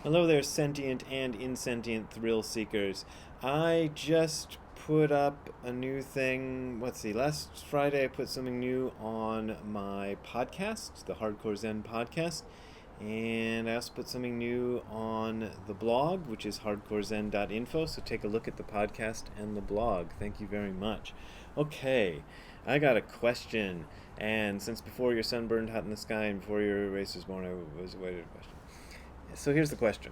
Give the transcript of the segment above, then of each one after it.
Hello there, sentient and insentient thrill seekers. I just put up a new thing. Let's see, last Friday I put something new on my podcast, the Hardcore Zen podcast. And I also put something new on the blog, which is hardcorezen.info. So take a look at the podcast and the blog. Thank you very much. Okay, I got a question. And since before your sun burned hot in the sky and before your race was born, I was waiting a question. So here's the question.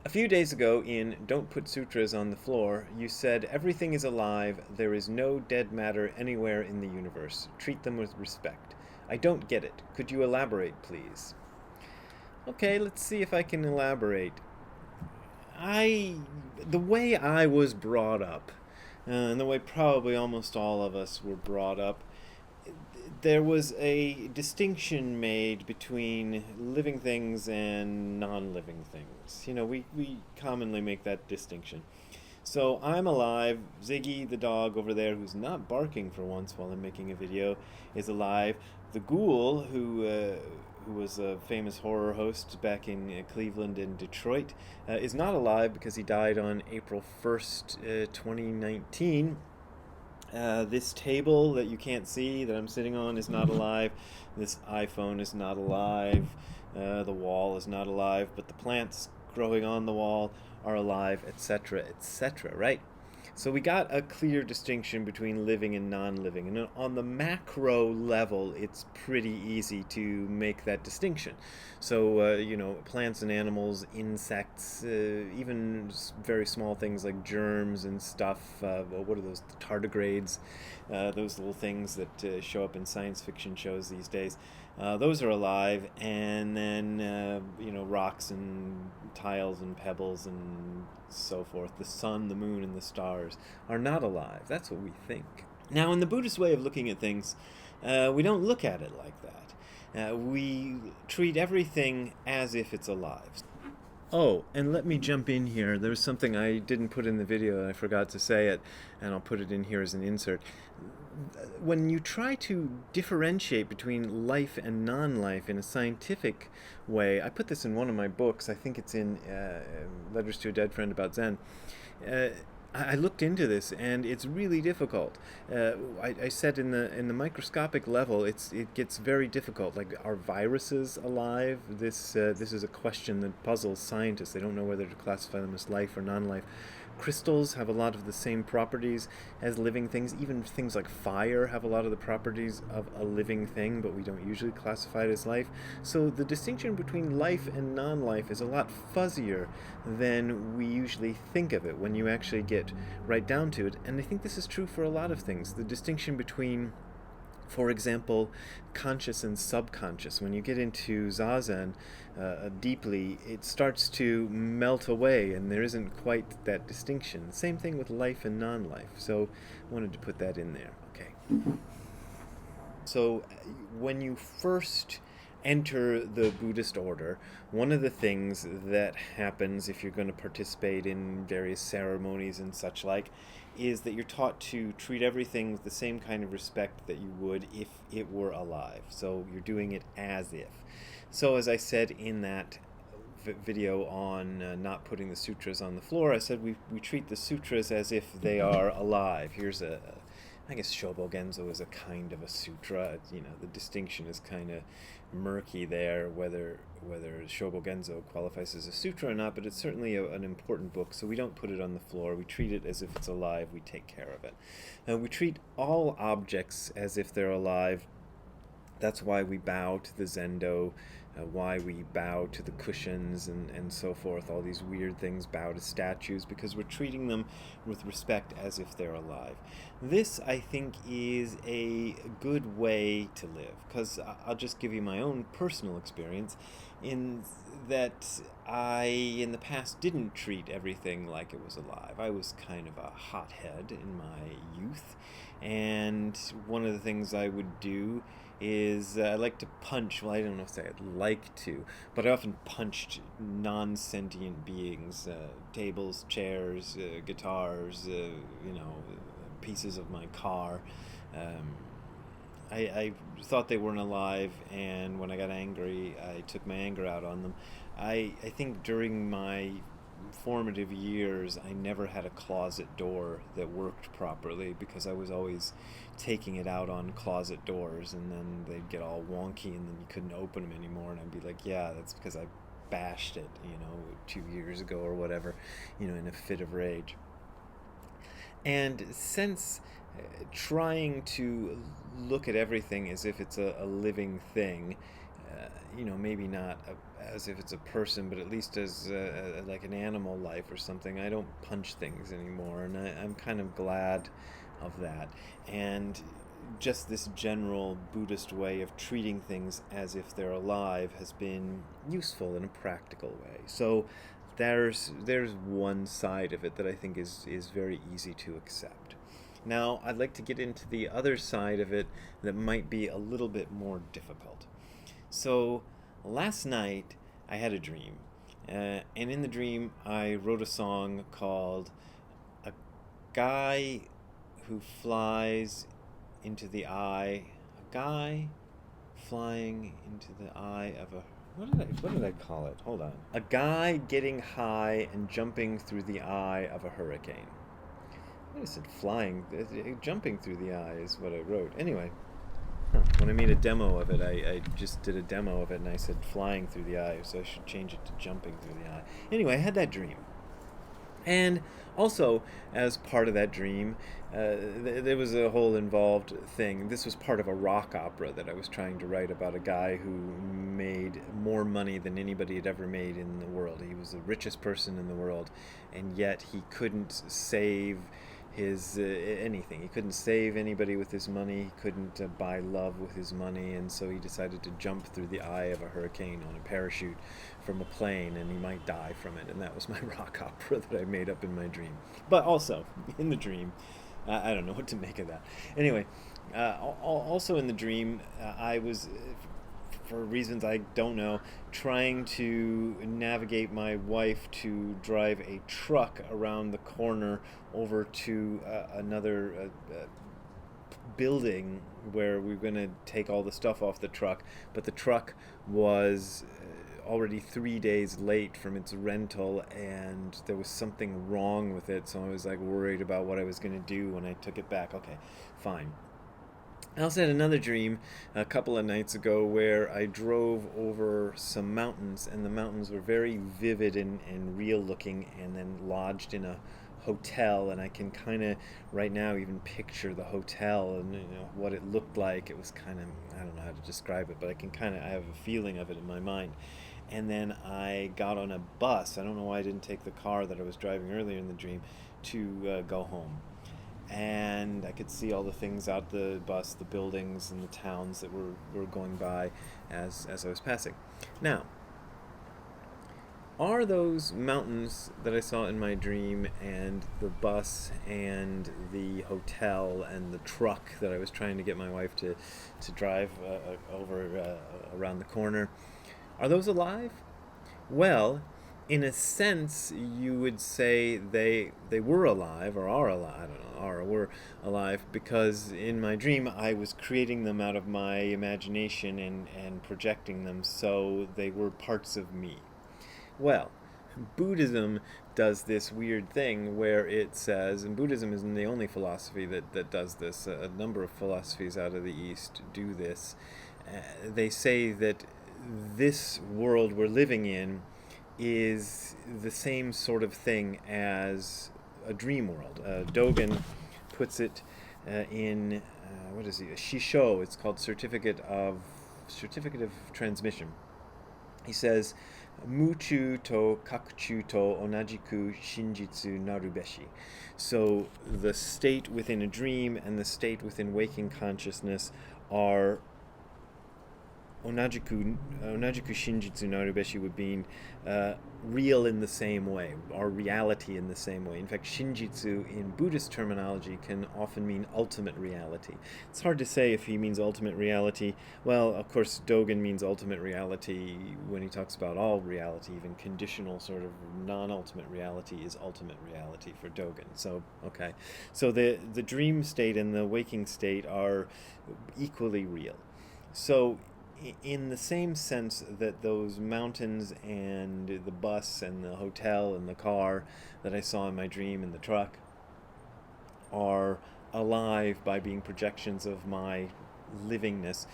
A few days ago in Don't Put Sutras on the Floor, you said everything is alive, there is no dead matter anywhere in the universe. Treat them with respect. I don't get it. Could you elaborate, please? Okay, let's see if I can elaborate. I. The way I was brought up, and the way probably almost all of us were brought up, there was a distinction made between living things and non-living things. We commonly make that distinction. So I'm alive. Ziggy, the dog over there, who's not barking for once while I'm making a video, is alive. The ghoul, who was a famous horror host back in Cleveland and Detroit, is not alive because he died on April 1st, 2019. This table that you can't see that I'm sitting on is not alive. This iPhone is not alive. The wall is not alive, but the plants growing on the wall are alive, etc., etc., right? So we got a clear distinction between living and non-living. And on the macro level, it's pretty easy to make that distinction. So, plants and animals, insects, even very small things like germs and stuff. What are those? The tardigrades, those little things that show up in science fiction shows these days. Those are alive, and then rocks and tiles and pebbles and so forth. The sun, the moon, and the stars are not alive. That's what we think. Now, in the Buddhist way of looking at things, we don't look at it like that. We treat everything as if it's alive. Oh, and let me jump in here. There was something I didn't put in the video and I forgot to say it, and I'll put it in here as an insert. When you try to differentiate between life and non-life in a scientific way, I put this in one of my books. I think it's in Letters to a Dead Friend About Zen. Uh, I looked into this, and it's really difficult. I said in the microscopic level, it gets very difficult. Like, are viruses alive? This is a question that puzzles scientists. They don't know whether to classify them as life or non-life. Crystals have a lot of the same properties as living things. Even things like fire have a lot of the properties of a living thing, but we don't usually classify it as life. So the distinction between life and non-life is a lot fuzzier than we usually think of it when you actually get right down to it. And I think this is true for a lot of things. The distinction between, for example, conscious and subconscious. When you get into Zazen deeply, it starts to melt away, and there isn't quite that distinction. Same thing with life and non-life. So I wanted to put that in there. Okay. So when you first enter the Buddhist order, one of the things that happens if you're going to participate in various ceremonies and such like is that you're taught to treat everything with the same kind of respect that you would if it were alive. So you're doing it as if. So as I said in that video on not putting the sutras on the floor, I said we treat the sutras as if they are alive. Here's I guess Shobogenzo is a kind of a sutra. The distinction is kind of murky there, whether Shobogenzo qualifies as a sutra or not, but it's certainly an important book, so we don't put it on the floor. We treat it as if it's alive. We take care of it. We treat all objects as if they're alive. That's why we bow to the zendo, why we bow to the cushions and so forth. All these weird things, bow to statues, because we're treating them with respect as if they're alive. This, I think, is a good way to live, because I'll just give you my own personal experience in that I, in the past, didn't treat everything like it was alive. I was kind of a hothead in my youth, and one of the things I would do is I like to punch. Well, I don't know if I'd like to, but I often punched non-sentient beings, tables, chairs, guitars, pieces of my car. I thought they weren't alive, and when I got angry, I took my anger out on them. I think during my formative years, I never had a closet door that worked properly because I was always taking it out on closet doors, and then they'd get all wonky and then you couldn't open them anymore, and I'd be like, yeah, that's because I bashed it, 2 years ago or whatever, in a fit of rage. And since trying to look at everything as if it's a living thing, maybe not as if it's a person, but at least as like an animal life or something. I don't punch things anymore, and I'm kind of glad of that. And just this general Buddhist way of treating things as if they're alive has been useful in a practical way. So there's one side of it that I think is very easy to accept. Now, I'd like to get into the other side of it that might be a little bit more difficult. So last night I had a dream, and in the dream I wrote a song called "A Guy Who Flies into the Eye." A guy flying into the eye of a... What did I call it? Hold on. A guy getting high and jumping through the eye of a hurricane. I said flying. Jumping through the eye is what I wrote. Anyway, when I made a demo of it, I just did a demo of it and I said flying through the eye, so I should change it to jumping through the eye. Anyway, I had that dream. And also, as part of that dream, there was a whole involved thing. This was part of a rock opera that I was trying to write about a guy who made more money than anybody had ever made in the world. He was the richest person in the world, and yet he couldn't save his anything. He couldn't save anybody with his money. He couldn't buy love with his money, and so he decided to jump through the eye of a hurricane on a parachute from a plane, and he might die from it. And that was my rock opera that I made up in my dream. But also in the dream, I don't know what to make of that. Anyway, also in the dream, I was, for reasons I don't know, trying to navigate my wife to drive a truck around the corner over to another building where we were going to take all the stuff off the truck, but the truck was already 3 days late from its rental, and there was something wrong with it, so I was like worried about what I was going to do when I took it back. Okay, fine. I also had another dream a couple of nights ago where I drove over some mountains, and the mountains were very vivid and real looking, and then lodged in a hotel, and I can kind of right now even picture the hotel and what it looked like. It was kind of, I don't know how to describe it, but I have a feeling of it in my mind. And then I got on a bus. I don't know why I didn't take the car that I was driving earlier in the dream to go home. And I could see all the things out the bus, the buildings and the towns that were going by as I was passing. Now, are those mountains that I saw in my dream, and the bus and the hotel and the truck that I was trying to get my wife to drive over around the corner, are those alive? Well, in a sense, you would say they were alive, or are alive, I don't know, or were alive, because in my dream I was creating them out of my imagination and projecting them, so they were parts of me. Well, Buddhism does this weird thing where it says, and Buddhism isn't the only philosophy that does this, a number of philosophies out of the East do this. They say that this world we're living in is the same sort of thing as a dream world. Dogen puts it in, what is it, a Shisho. It's called Certificate of Transmission. He says, Muchu to kakuchu to onajiku shinjitsu narubeshi. So the state within a dream and the state within waking consciousness are onajiku shinjitsu narubeshi would mean real in the same way, or reality in the same way. In fact, shinjitsu in Buddhist terminology can often mean ultimate reality. It's hard to say if he means ultimate reality. Well, of course, Dogen means ultimate reality when he talks about all reality. Even conditional sort of non-ultimate reality is ultimate reality for Dogen. So, okay. So the dream state and the waking state are equally real. So in the same sense that those mountains and the bus and the hotel and the car that I saw in my dream and the truck are alive by being projections of my livingness,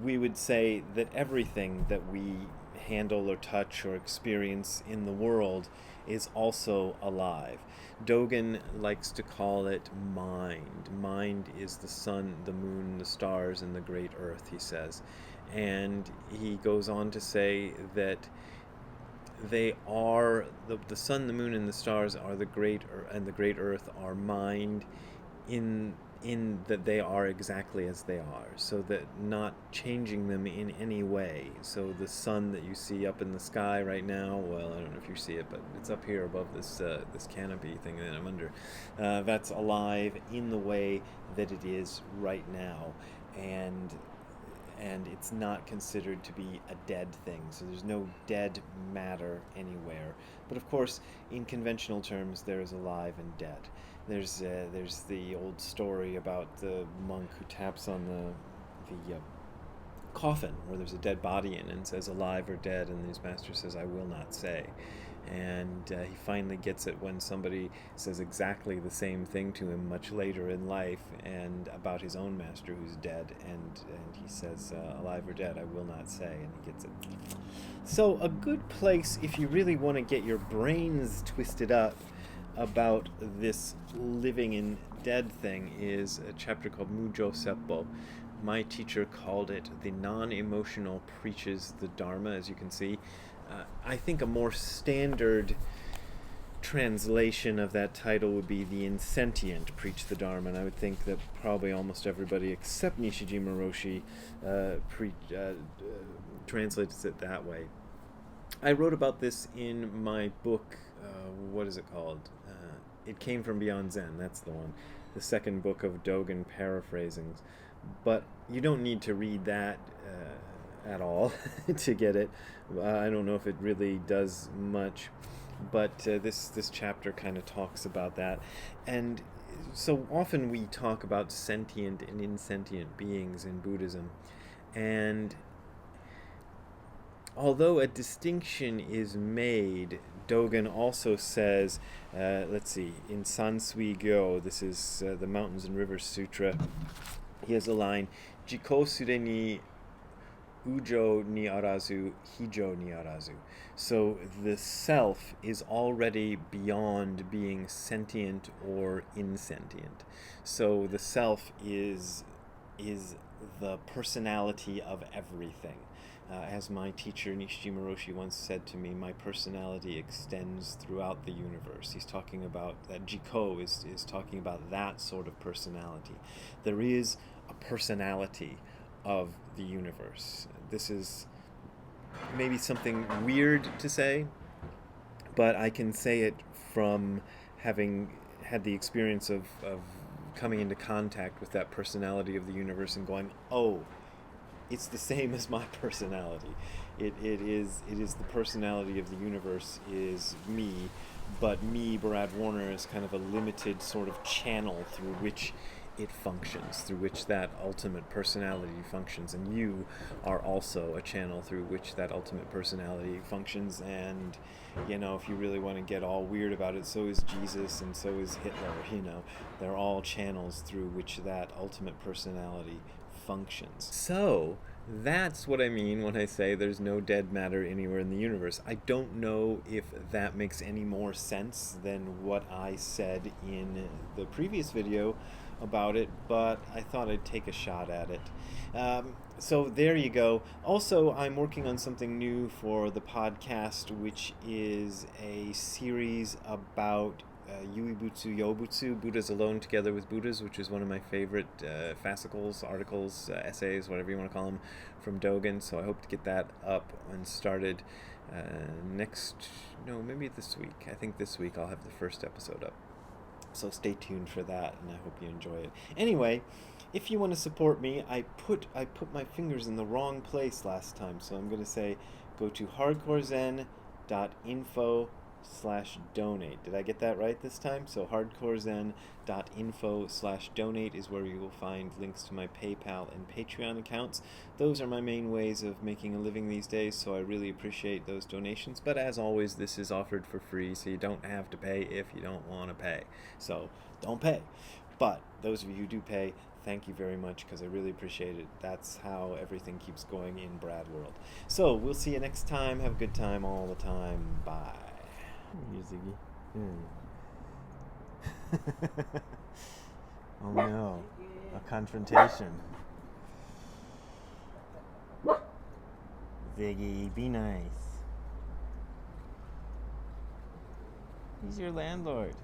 we would say that everything that we handle or touch or experience in the world is also alive. Dogen likes to call it mind. Mind is the sun, the moon, the stars, and the great earth, he says. And he goes on to say that they are the sun, the moon, and the stars are the great and the great earth are mind in that they are exactly as they are, so that not changing them in any way. So the sun that you see up in the sky right now, well, I don't know if you see it, but it's up here above this this canopy thing that I'm under. That's alive in the way that it is right now, and it's not considered to be a dead thing. So there's no dead matter anywhere. But of course, in conventional terms, there is alive and dead. There's the old story about the monk who taps on the coffin where there's a dead body in and says alive or dead, and his master says, "I will not say." And he finally gets it when somebody says exactly the same thing to him much later in life and about his own master who's dead, and he says, alive or dead, I will not say, and he gets it. So a good place if you really want to get your brains twisted up about this living and dead thing is a chapter called Mujo Seppo. My teacher called it The Non-Emotional Preaches the Dharma, as you can see. I think a more standard translation of that title would be The Insentient Preach the Dharma, and I would think that probably almost everybody except Nishijima Roshi translates it that way. I wrote about this in my book, what is it called? It Came from Beyond Zen, that's the one. The second book of Dogen paraphrasings. But you don't need to read that at all to get it. I don't know if it really does much, but this chapter kind of talks about that. And so often we talk about sentient and insentient beings in Buddhism, and although a distinction is made, Dogen also says, let's see, in Sansui Gyo, this is the Mountains and Rivers Sutra, he has a line, Jiko Sure ni Ujo ni arazu, Hijo ni arazu. So the self is already beyond being sentient or insentient. So the self is the personality of everything. As my teacher Nishijima Roshi once said to me, my personality extends throughout the universe. He's talking about that. Jiko is talking about that sort of personality. There is a personality of the universe. This is maybe something weird to say, but I can say it from having had the experience of coming into contact with that personality of the universe and going, oh, it's the same as my personality. It is the personality of the universe is me, but me, Brad Warner, is kind of a limited sort of channel through which it functions, through which that ultimate personality functions, and you are also a channel through which that ultimate personality functions. And you know, if you really want to get all weird about it, so is Jesus and so is Hitler. You know, they're all channels through which that ultimate personality functions. So that's what I mean when I say there's no dead matter anywhere in the universe. I don't know if that makes any more sense than what I said in the previous video about it, but I thought I'd take a shot at it. So there you go. Also, I'm working on something new for the podcast, which is a series about Yuibutsu Yobutsu, Buddhas Alone Together with Buddhas, which is one of my favorite fascicles, articles, essays, whatever you want to call them, from Dogen. So I hope to get that up and started maybe this week. I think this week I'll have the first episode up. So stay tuned for that, and I hope you enjoy it. Anyway, if you want to support me, I put my fingers in the wrong place last time, so I'm going to say go to hardcorezen.info hardcorezen.info/donate. Did I get that right this time? So hardcorezen.info/donate is where you will find links to my PayPal and Patreon accounts. Those are my main ways of making a living these days, so I really appreciate those donations. But as always, this is offered for free, so you don't have to pay if you don't want to pay. So don't pay. But those of you who do pay, thank you very much, because I really appreciate it. That's how everything keeps going in Brad World. So we'll see you next time. Have a good time all the time. Bye. Here, Ziggy. Oh no, a confrontation. Ziggy, be nice. He's your landlord.